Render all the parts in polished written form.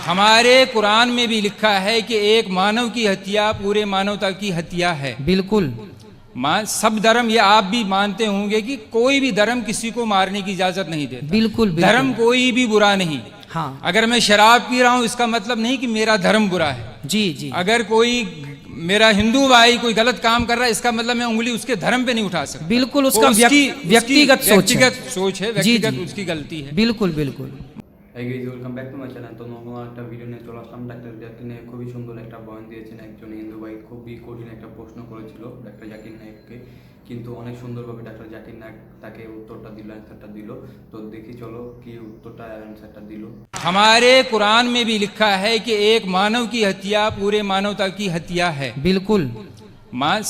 हमारे कुरान में भी लिखा है कि एक मानव की हत्या पूरे मानवता की हत्या है। बिल्कुल सब धर्म, ये आप भी मानते होंगे कि कोई भी धर्म किसी को मारने की इजाजत नहीं देता। बिल्कुल धर्म कोई भी बुरा नहीं। हाँ अगर मैं शराब पी रहा हूँ इसका मतलब नहीं कि मेरा धर्म बुरा है। जी जी अगर कोई मेरा हिंदू भाई कोई गलत काम कर रहा है इसका मतलब मैं उंगली उसके धर्म पे नहीं उठा सकता। बिल्कुल उसका व्यक्तिगत सोच है, व्यक्तिगत उसकी गलती है। बिल्कुल बिल्कुल। Welcome back to my channel. তো নতুন একটা ভিডিও নিয়ে চলে আসলাম। ডাক্তার জাকির নায়েক খুবই সুন্দর একটা বয়ান দিয়েছেন। একজন হিন্দু ভাই খুবই কঠিন একটা প্রশ্ন করেছিল ডাক্তার জাকির নায়েককে, কিন্তু অনেক সুন্দরভাবে ডাক্তার জাকির নায়েক তাকে উত্তরটা দিল, অ্যান্সারটা দিল। তো দেখি চলো কি উত্তরটা অ্যান্সারটা দিল। हमारे कुरान में भी लिखा है कि एक मानव की हत्या पूरे मानवता की हत्या है। बिल्कुल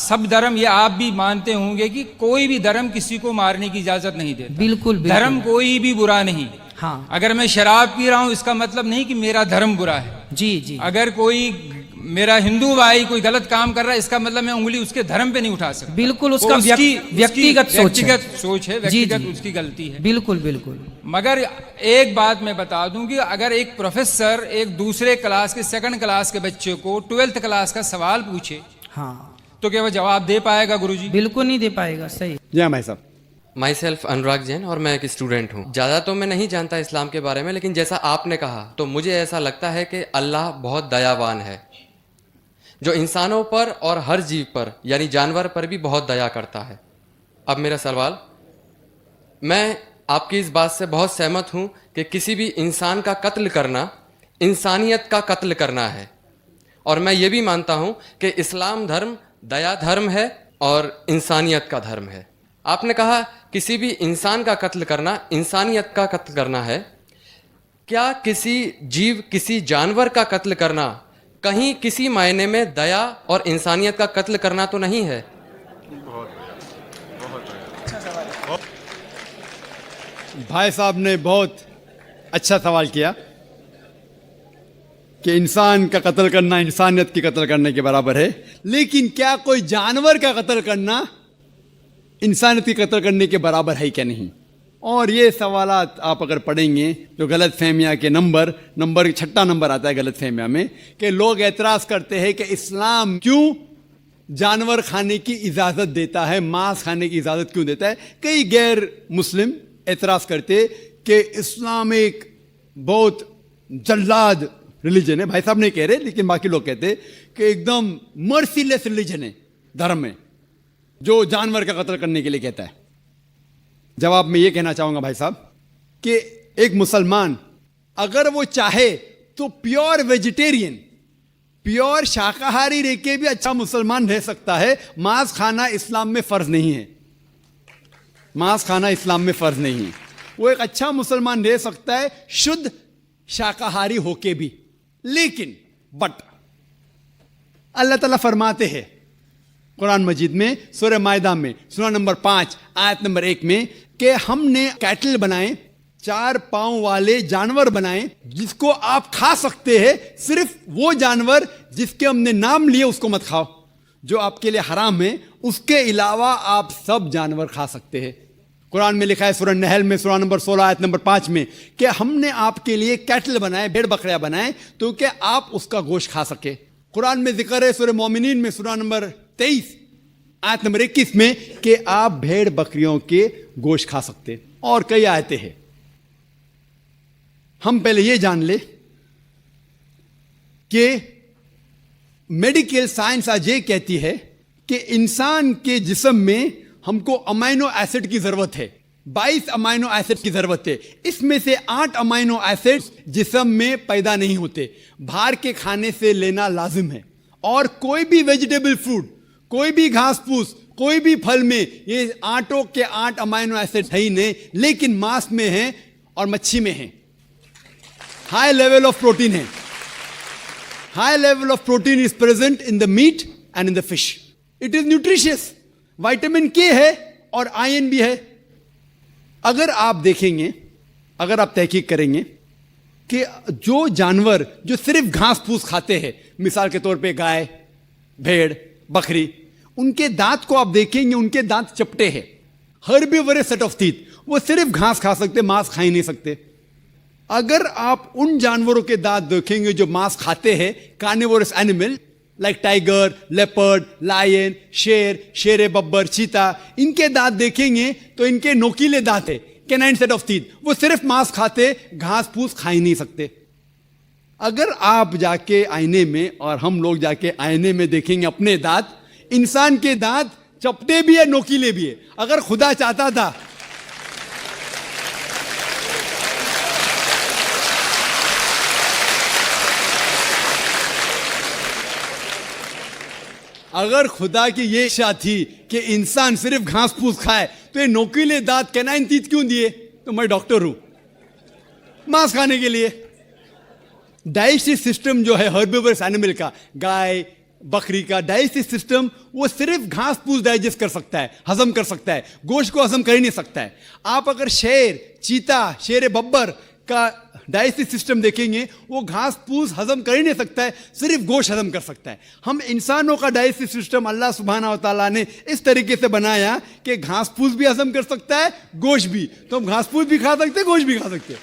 सब धर्म, ये आप भी मानते होंगे कि कोई भी धर्म किसी को मारने की इजाजत नहीं देता। बिल्कुल धर्म कोई भी बुरा नहीं। हाँ अगर मैं शराब पी रहा हूँ इसका मतलब नहीं कि मेरा धर्म बुरा है। जी जी अगर कोई मेरा हिंदू भाई कोई गलत काम कर रहा है इसका मतलब मैं उंगली उसके धर्म पे नहीं उठा सकता। बिल्कुल उसका व्यक्तिगत सोच है, व्यक्तिगत उसकी गलती है। बिल्कुल बिल्कुल। मगर एक बात मैं बता दूं कि अगर एक प्रोफेसर एक दूसरे क्लास के सेकंड क्लास के बच्चे को 12th क्लास का सवाल पूछे, हाँ तो क्या वह जवाब दे पाएगा गुरुजी? बिल्कुल नहीं दे पाएगा। सही। जी हाँ भाई साहब। माई सेल्फ अनुराग जैन और मैं एक स्टूडेंट हूँ। ज़्यादा तो मैं नहीं जानता इस्लाम के बारे में, लेकिन जैसा आपने कहा तो मुझे ऐसा लगता है कि अल्लाह बहुत दयावान है, जो इंसानों पर और हर जीव पर यानी जानवर पर भी बहुत दया करता है। अब मेरा सवाल, मैं आपकी इस बात से बहुत सहमत हूँ कि किसी भी इंसान का कत्ल करना इंसानियत का कत्ल करना है, और मैं ये भी मानता हूँ कि इस्लाम धर्म दया धर्म है और इंसानियत का धर्म है। आपने कहा किसी भी इंसान का कत्ल करना इंसानियत का कत्ल करना है। क्या किसी जीव किसी जानवर का कत्ल करना कहीं किसी मायने में दया और इंसानियत का कत्ल करना तो नहीं है? भाई साहब ने बहुत अच्छा सवाल किया कि इंसान का कत्ल करना इंसानियत की कत्ल करने के बराबर है, लेकिन क्या कोई जानवर का कत्ल करना इंसानियत की कत्ल करने के बराबर है क्या नहीं? और ये सवालात आप अगर पढ़ेंगे तो गलत फहमिया के नंबर 6 नंबर आता है गलत फहमिया में, कि लोग एतराज़ करते हैं कि इस्लाम क्यों जानवर खाने की इजाज़त देता है, मांस खाने की इजाज़त क्यों देता है। कई गैर मुस्लिम एतराज़ करते कि इस्लाम एक बहुत जल्लाद रिलीजन है। भाई साहब नहीं कह रहे, लेकिन बाकी लोग कहते कि एकदम मर्सीलेस रिलीजन है, धर्म में जो जानवर का कत्ल करने के लिए कहता है। जवाब में ये कहना चाहूंगा भाई साहब कि एक मुसलमान अगर वो चाहे तो प्योर वेजिटेरियन, प्योर शाकाहारी रह के भी अच्छा मुसलमान रह सकता है। मांस खाना इस्लाम में फर्ज नहीं है, मांस खाना इस्लाम में फर्ज नहीं है। वो एक अच्छा मुसलमान रह सकता है शुद्ध शाकाहारी होके भी। लेकिन बट अल्लाह ताला फरमाते हैं कुरान मजीद में सूरह मायदा में सूरा नंबर 5 आयत नंबर 1 में कि हमने कैटल बनाए, 4 पांव वाले जानवर बनाए जिसको आप खा सकते हैं। सिर्फ वो जानवर जिसके हमने नाम लिए उसको मत खाओ, जो आपके लिए हराम है। उसके अलावा आप सब जानवर खा सकते हैं। कुरान में लिखा है सूरह नहल में सूरा नंबर 16 आयत नंबर 5 में कि हमने आपके लिए कैटल बनाए, भेड़ बकरियां बनाए तो कि आप उसका गोश्त खा सके। कुरान में जिक्र है सूरह मोमिनीन में सूरा नंबर 23 आयत नंबर 21 में कि आप भेड़ बकरियों के गोश्त खा सकते। और कई आयतें हैं। हम पहले ये जान ले कि मेडिकल साइंस आज ये कहती है कि इंसान के जिस्म में हमको अमाइनो एसिड की जरूरत है, 22 अमाइनो एसिड की जरूरत है। इसमें से 8 अमाइनो एसिड जिस्म में पैदा नहीं होते, बाहर के खाने से लेना लाजिम है। और कोई भी वेजिटेबल फूड, कोई भी घास फूस, कोई भी फल में ये 8 के 8 अमाइनो एसिड है ही नहीं, लेकिन मांस में है और मच्छी में है। हाई लेवल ऑफ प्रोटीन है। High level of protein is present in the meat and in the fish. It is nutritious. Vitamin K है और आयरन भी है। अगर आप देखेंगे, अगर आप तहकीक करेंगे कि जो जानवर जो सिर्फ घास फूस खाते हैं, मिसाल के तौर पे गाय, भेड़, बकरी, उनके दांत को आप देखेंगे, उनके दांत चपटे हैं। हर्बिवोरस सेट ऑफ टीथ, वो सिर्फ घास खा सकते, मांस खा ही नहीं सकते। अगर आप उन जानवरों के दांत देखेंगे जो मांस खाते हैं, carnivorous animal like tiger, leopard, lion, शेर बब्बर, चीता, इनके दांत देखेंगे तो इनके नोकीले दांत है, कैनाइन सेट ऑफ टीथ। वो सिर्फ मांस खाते, घास फूस खा ही नहीं सकते। अगर आप जाके आईने में और हम लोग जाके आईने में देखेंगे अपने दांत, इंसान के दांत चपटे भी है, नोकीले भी है। अगर खुदा चाहता था अगर खुदा की ये इच्छा थी कि इंसान सिर्फ घास फूस खाए तो ये नोकीले दांत कैनाइन टीथ क्यों दिए? तो मैं डॉक्टर हूं, मांस खाने के लिए। डाइजेस्टिव सिस्टम जो है हर्बिवरस एनिमल का, गाय बकरी का डाइजेस्टिव सिस्टम, वो सिर्फ घास फूस डाइजेस्ट कर सकता है, हजम कर सकता है, गोश्त को हजम कर ही नहीं सकता है। आप अगर शेर, चीता, शेर बब्बर का डाइजेस्टिव सिस्टम देखेंगे, वो घास फूस हजम कर ही नहीं सकता है, सिर्फ गोश्त हजम कर सकता है। हम इंसानों का डाइजेस्टिव सिस्टम अल्लाह सुब्हाना व तआला ने इस तरीके से बनाया कि घास फूस भी हजम कर सकता है, गोश्त भी। तो हम घास फूस भी खा सकते हैं, गोश्त भी खा सकते हैं।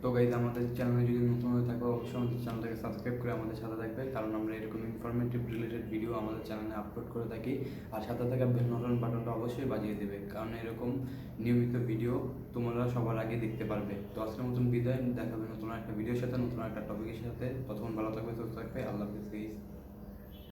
তো গাইজ আমাদের চ্যানেলে যদি নতুন হয়ে থাকো অবশ্যই আমাদের চ্যানেলটাকে সাবস্ক্রাইব করে আমাদের সাথে থাকবে, কারণ আমরা এরকম ইনফরমেটিভ রিলেটেড ভিডিও আমাদের চ্যানেলে আপলোড করে থাকি। আর সাথে থাকা বেল নোটিফিকেশন বাটনটা অবশ্যই বাজিয়ে দেবে, কারণ এরকম নিয়মিত ভিডিও তোমরা সবার আগে দেখতে পারবে। তো আজকের মতন বিদায়, দেখাবে নতুন একটা ভিডিওর সাথে, নতুন একটা টপিকের সাথে। ততক্ষণ ভালো থাকবে, সুস্থ থাকবে, আল্লাহ হাফেজ।